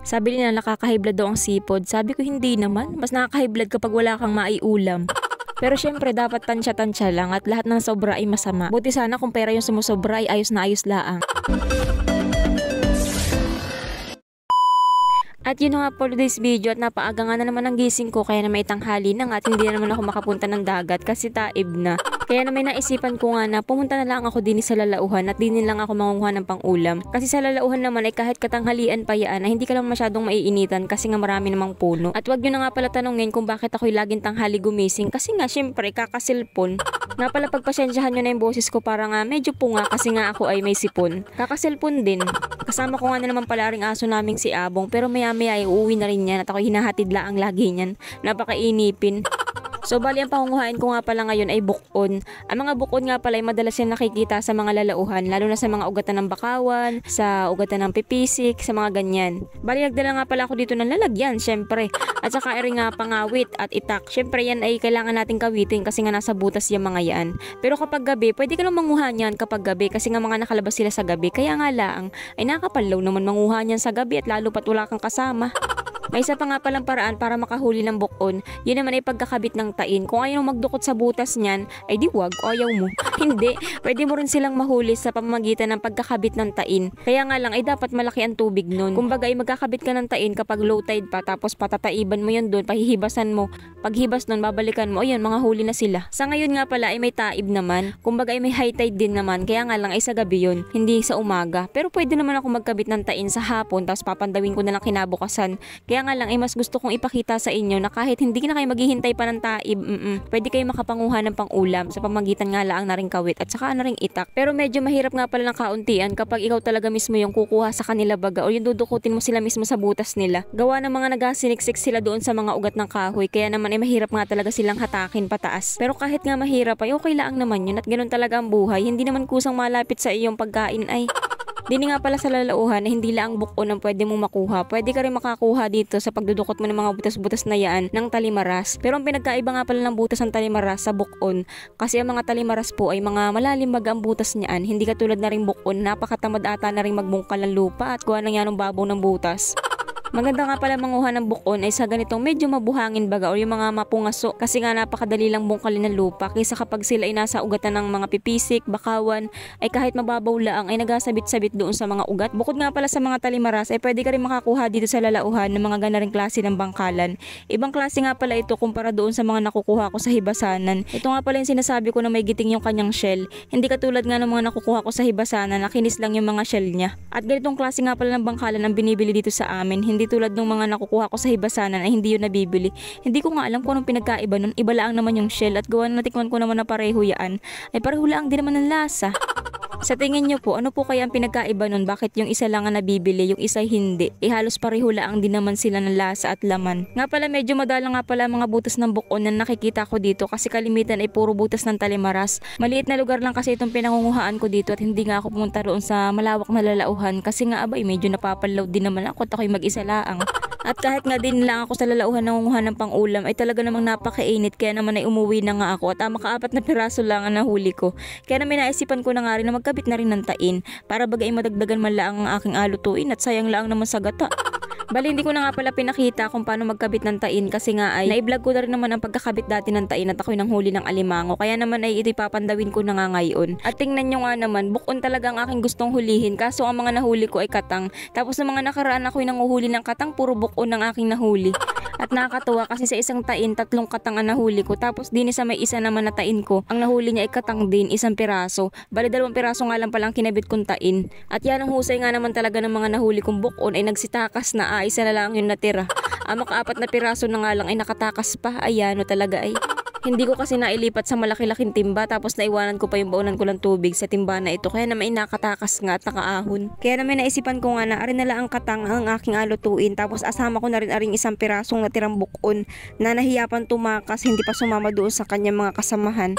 Sabi nila nakakahiblad daw ang sipod. Sabi ko hindi naman, mas nakakahiblad kapag wala kang maiulam. Pero syempre dapat tansya-tansya lang at lahat ng sobra ay masama. Buti sana kung pera yung sumusobra ay ayos na ayos laang. At yun nga for this video at napaaga nga na naman ang gising ko kaya na may tanghali na nga at hindi na naman ako makapunta ng dagat kasi taib na. Kaya na may naisipan ko nga na pumunta na lang ako din sa lalauhan at din lang ako mangunguha ng pang-ulam. Kasi sa lalauhan naman ay kahit katanghalian pa yan ay hindi ka lang masyadong maiinitan kasi nga marami namang puno. At wag nyo na nga pala tanongin kung bakit ako'y laging tanghali gumising kasi nga syempre kakasilpon. Nga pala pagpasensyahan nyo na yung boses ko para nga medyo punga kasi nga ako ay may sipon. Kakasilpon din. Kasama ko nga na naman pala ring aso naming si Abong pero maya-maya ay uuwi na rin yan at ako'y hinahatid laang lagi niyan. Napakainipin. So bali ang pangunguhain ko nga pala ngayon ay bukon. Ang mga bukon nga pala ay madalas yan nakikita sa mga lalauhan, lalo na sa mga ugatan ng bakawan, sa ugatan ng pipisik, sa mga ganyan. Bali nagdala nga pala ako dito ng lalagyan, syempre. At saka rin nga pangawit at itak. Syempre yan ay kailangan nating kawitin kasi nga nasa butas yung mga yan. Pero kapag gabi, pwede ka lang manguha niyan kapag gabi kasi nga mga nakalabas sila sa gabi. Kaya nga laang ay nakapalaw naman manguha niyan sa gabi at lalo pat wala kang kasama. May isa pa nga palang paraan para makahuli ng bukon, yun naman ay pagkakabit ng tain. Kung ayaw magdukot sa butas niyan, ay di wag, ayaw mo. Hindi, pwede mo rin silang mahuli sa pamamagitan ng pagkakabit ng tain. Kaya nga lang ay dapat malaki ang tubig nun. Kumbaga ay magkakabit ka ng tain kapag low tide pa, tapos patataiban mo yun doon, pahihibasan mo. Paghibas nun, babalikan mo, ayun, mga huli na sila. Sa ngayon nga pala ay may taib naman, kumbaga ay may high tide din naman, kaya nga lang ay sa gabi yun, hindi sa umaga. Pero pwede naman ako magkabit ng tain sa hapon, tapos papandawin ko na lang kinabukasan. Kaya nga lang ay mas gusto kong ipakita sa inyo na kahit hindi na kayo maghihintay pa ng taib, pwede kayo makapanguha ng pang-ulam sa pamagitan nga lang na ring kawit at saka na ring itak. Pero medyo mahirap nga pala ng kauntian kapag ikaw talaga mismo yung kukuha sa kanila baga o yung dudukutin mo sila mismo sa butas nila. Gawa ng mga nagasiniksik sila doon sa mga ugat ng kahoy, kaya naman ay mahirap nga talaga silang hatakin pataas. Pero kahit nga mahirap ay okay lang naman yun at ganun talaga ang buhay. Hindi naman kusang malapit sa iyong pagkain ay. Dini nga pala sa lalauhan na hindi lang bukon ang pwede mong makuha. Pwede ka rin makakuha dito sa pagdudukot mo ng mga butas-butas na yan ng talimaras. Pero ang pinagkaiba nga pala ng butas ng talimaras sa bukon, kasi ang mga talimaras po ay mga malalim baga ang butas niyan. Hindi katulad na rin bukon, napakatamad ata na rin magbungkal ng lupa at kuha ng yan ng babaw ng butas. Maganda nga pala manguha ng bukon ay sa ganitong medyo mabuhangin baga o yung mga mapungaso kasi nga napakadali lang bungkalin ng lupa kaysa kapag sila ay nasa ugatan ng mga pipisik, bakawan ay kahit mababaw lang ay nagasabit-sabit doon sa mga ugat. Bukod nga pala sa mga talimaras ay pwede ka rin makakuha dito sa lalauhan ng mga ganaring klase ng bangkalan. Ibang klase nga pala ito kumpara doon sa mga nakukuha ko sa hibasanan. Ito nga pala yung sinasabi ko na may giting yung kanyang shell. Hindi katulad nga ng mga nakukuha ko sa hibasanan na kinis lang yung mga shell niya. At ganitong klase nga pala ng bangkalan ang binibili dito sa amin. Hindi tulad ng mga nakukuha ko sa hibasanan ay hindi yun nabibili. Hindi ko nga alam kung anong pinagkaiba nun. Iba lang naman yung shell at gawa na natikman ko naman na pareho yan. Ay pareho lang din naman ng lasa. Sa tingin nyo po, ano po kaya ang pinagkaiba nun? Bakit yung isa lang ang nabibili, yung isa hindi? Halos pareho lang din naman sila ng lasa at laman. Nga pala medyo madalang nga pala mga butas ng bukon na nakikita ko dito kasi kalimitan ay puro butas ng talimaras. Maliit na lugar lang kasi itong pinangunguhaan ko dito at hindi nga ako pumunta roon sa malawak na lalauhan kasi nga abay medyo napapalaw din naman ako at ako'y mag-isa laang. At kahit nga din lang ako sa lalauhan nangunguha ng pang-ulam ay talaga namang napakainit kaya naman ay umuwi na nga ako at maka-4 na piraso lang ang nahuli ko. Kaya naman naisipan ko na nga rin na magkabit na rin ng tain para bagay madagdagan man lang ang aking alutuin at sayang lang naman sa gata. Bali hindi ko na nga pala pinakita kung paano magkabit ng tain kasi nga ay na-vlog ko na rin naman ang pagkakabit dati ng tain at ako'y nang huli ng alimango kaya naman ay ito'y papandawin ko na nga ngayon. At tingnan nyo nga naman, bukon talaga ang aking gustong hulihin kaso ang mga nahuli ko ay katang. Tapos ng mga nakaraan ako'y nanguhuli ng katang, puro bukon ang aking nahuli. At nakakatuwa kasi sa isang tain, 3 katang ang nahuli ko. Tapos din sa may isa naman na tain ko, ang nahuli niya ay katang din, 1 piraso. Bali 2 piraso nga lang palang kinabit kong tain. At yan ang husay nga naman talaga ng mga nahuli kong bukon ay nagsitakas na isa na lang yung natira. Maka-4 na piraso na nga lang ay nakatakas pa. Ayan o talaga ay. Hindi ko kasi nailipat sa malaki-laking timba tapos naiwanan ko pa yung baunan ko ng tubig sa timba na ito kaya naman nakatakas nga at nakaahon. Kaya naman naisipan ko nga na arin na lang ang katang ang aking alutuin tapos asama ko na rin aring 1 pirasong natirang bukon na nahiyapan tumakas hindi pa sumama doon sa kanyang mga kasamahan.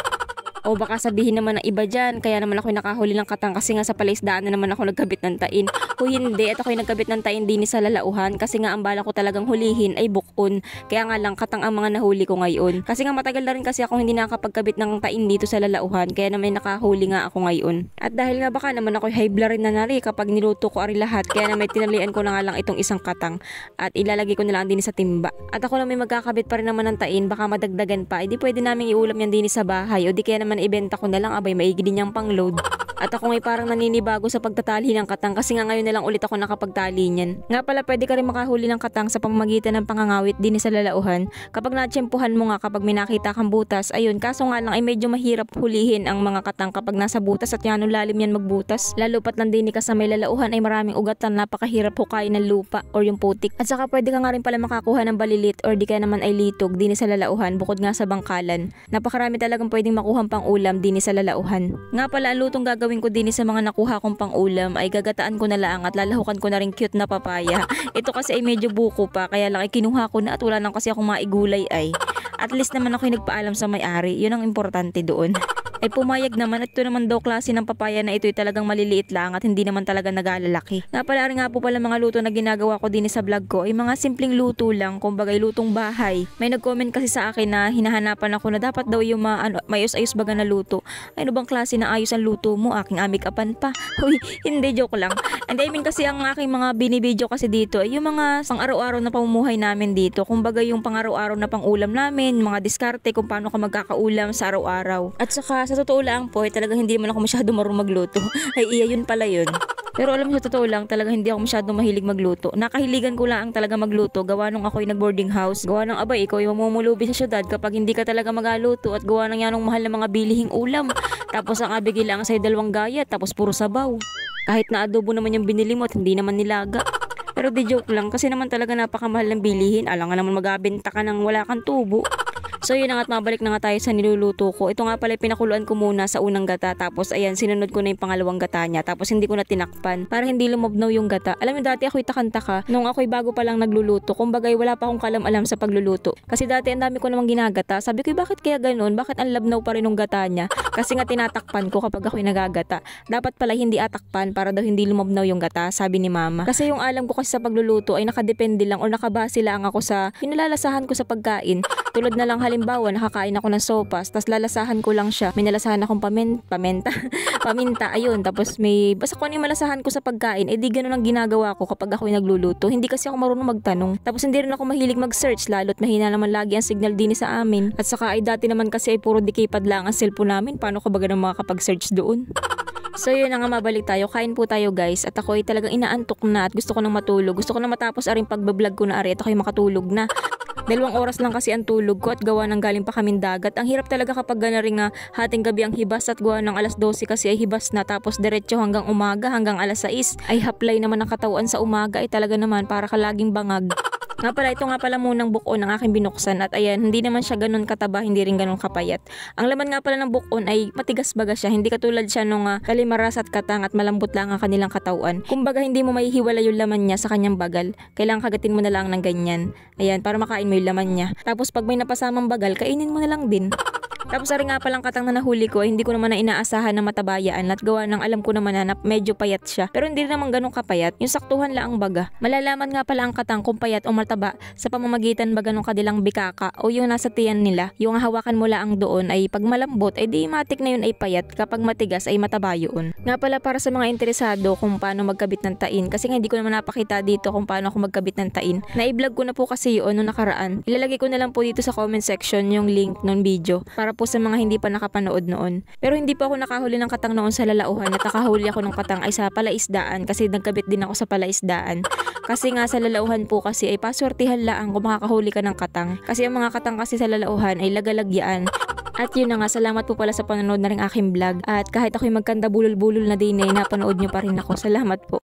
O baka sabihin naman ng iba dyan, kaya naman ako nakahuli ng katang kasi nga sa palaisdaan na naman ako nagkabit ng tain. O hindi, at ako'y nagkabit ng tain din sa lalauhan kasi nga ang bala ko talagang hulihin ay bukon. Kaya nga lang katang ang mga nahuli ko ngayon. Kasi nga matagal na rin kasi ako hindi nakakapagkabit ng tain dito sa lalauhan, kaya naman nakahuli nga ako ngayon. At dahil nga baka naman ako'y high blood rin na nari kapag niluto ko ari lahat, kaya naman tinalian ko na nga lang itong isang katang at ilalagay ko na lang din sa timba. At ako na may magkakabit pa rin naman ng tain, baka madagdagan pa, edi pwede naming iulam yan din sa bahay o di kaya naman ibenta ko na lang, abay maigi din niyang pang-load. At ako ngay parang naninibago sa pagtatali ng katang kasi nga ngayon na lang ulit ako nakapagtali niyan. Nga pala pwede ka rin makahuli ng katang sa pamamagitan ng pangangawit din sa lalauhan. Kapag natsyempuhan mo nga kapag may nakita kang butas, ayun, kaso nga lang ay medyo mahirap hulihin ang mga katang kapag nasa butas at yan lalim yan magbutas. Lalo pat nandini ka sa may lalauhan ay maraming ugatan, napakahirap hukayin ng lupa or yung putik. At saka pwede ka nga rin pala makakuha ng balilit or di kaya naman ay litog din sa lalauhan bukod nga sa bangkalan. Napakarami talagang pwedeng makuhang pang ulam din sa lalauhan. Nga pala ang lutong gagawin ko din sa mga nakuha kong pang ulam ay gagataan ko na lang at lalahukan ko na rin cute na papaya. Ito kasi ay medyo buko pa kaya lang ay kinuha ko na at wala nang kasi akong maigulay ay. At least naman ako'y nagpaalam sa may-ari, yun ang importante doon. Ay pumayag naman at ito naman daw klase ng papaya na ito ay talagang maliliit lang at hindi naman talaga nagalalaki. Nga pala rin nga po pala mga luto na ginagawa ko din sa vlog ko ay mga simpleng luto lang, kumbagay lutong bahay. May nag-comment kasi sa akin na hinahanapan ako na dapat daw yung mayos-ayos baga na luto. Ay, ano bang klase na ayos ang luto mo? Aking amig-apan pa. Uy, hindi, joke lang. And I mean kasi ang aking mga binibidyo kasi dito ay yung mga pang-araw-araw na pamumuhay namin dito. Kumbaga yung pang-araw-araw na pang-ulam namin, mga diskarte kung paano ka magkakaulam sa araw-araw. At saka sa totoo lang po, talagang hindi man ako masyado marunong magluto. Ay iya, yun pala yun. Pero alam mo sa totoo lang, talagang hindi ako masyado mahilig magluto. Nakahiligan ko lang ang talaga magluto. Gawa nung ako'y nag-boarding house. Gawa ng abay, ikaw yung mamumulubi sa syudad kapag hindi ka talaga magaluto at gawa ng yanong mahal na mga bilihing ulam. Tapos ang abigil lang sa'yo 2 gaya, tapos puro sabaw. Kahit na adobo naman yung binili mo at hindi naman nilaga. Pero di joke lang, kasi naman talaga napakamahal ng bilihin. Alam nga naman magabenta ka ng wala kang tubo. So yun na nga't mabalik na nga tayo sa niluluto ko. Ito nga pala pinakuluan ko muna sa unang gata. Tapos ayan, sinunod ko na yung pangalawang gata niya. Tapos hindi ko na tinakpan para hindi lumabnaw yung gata. Alam mo dati ako'y takanta nung ako'y bago pa lang nagluluto. Kumbagay wala pa akong kalam-alam sa pagluluto. Kasi dati ang dami ko namang ginagata. Sabi ko bakit kaya ganun? Bakit ang labnaw pa rin yung gata niya? Kasi nga tinatakpan ko kapag ako'y nagagata. Dapat pala hindi atakpan para daw hindi lumabnaw yung gata, sabi ni mama. Kasi yung alam ko kasi sa pagluluto ay nakadepende lang o nakabase lang ako sa pinalalasahan ko sa pagkain. Tulad na lang halimbawa, nakakain ako ng sopas, tas lalasahan ko lang siya. May nalasahan akong paminta, ayun. Tapos basta kung ano yung malasahan ko sa pagkain, di ganun ang ginagawa ko kapag ako'y nagluluto. Hindi kasi ako marunong magtanong. Tapos hindi rin ako mahilig mag-search, lalo't mahina naman lagi ang signal din sa amin. At saka ay dati naman kasi ay puro dikipad lang ang cellphone namin. Paano ka ba ganun makakapag-search doon? So yun na nga, mabalik tayo. Kain po tayo guys. At ako ay talagang inaantok na at gusto ko nang matulog. Gusto ko na matapos aring pagbablog ko na ari at ako'y makatulog na. 2 oras lang kasi ang tulog ko at gawa ng galing pa kaming dagat. Ang hirap talaga kapag gana rin nga hating gabi ang hibas at gawa ng 12:00 kasi ay hibas na tapos diretso hanggang umaga hanggang 6:00 ay haplay naman ang katawan sa umaga ay talaga naman para ka laging bangag. Nga pala, ito nga pala munang bukon ang aking binuksan at ayan, hindi naman siya ganun kataba, hindi rin ganun kapayat. Ang laman nga pala ng bukon ay matigas baga siya, hindi katulad siya nung kalimaras at katang at malambot lang ang kanilang katawan. Kumbaga hindi mo maihiwala yung laman niya sa kanyang bagal, kailangan kagatin mo na lang ng ganyan. Ayan, para makain mo yung laman niya. Tapos pag may napasamang bagal, kainin mo na lang din. Tapos ari nga palang katang na nahuli ko, hindi ko naman na inaasahan na matabayaan at gawa ng alam ko naman na medyo payat siya. Pero hindi naman ganun kapayat, yung saktuhan lang ang baga. Malalaman nga pala ang katang kung payat o mataba sa pamamagitan baga ng kadilang bikaka o yung nasa tiyan nila. Yung hawakan mo lang doon ay pag malambot ay di matik na yun ay payat, kapag matigas ay mataba yun. Nga pala para sa mga interesado kung paano magkabit ng tain, kasi nga hindi ko naman napakita dito kung paano ako magkabit ng tain. Na-vlog ko na po kasi yun noong nakaraan. Ilalagay ko na lang po dito sa comment section yung link ng video para po sa mga hindi pa nakapanood noon. Pero hindi pa ako nakahuli ng katang noon sa lalauhan at nakahuli ako ng katang ay sa palaisdaan kasi nagkabit din ako sa palaisdaan. Kasi nga sa lalauhan po kasi ay paswertihan lang kung makakahuli ka ng katang. Kasi ang mga katang kasi sa lalauhan ay lagalagyan. At yun na nga, salamat po pala sa panonood na rin aking vlog. At kahit ako'y magkanda bulol-bulol na din ay napanood nyo pa rin ako. Salamat po.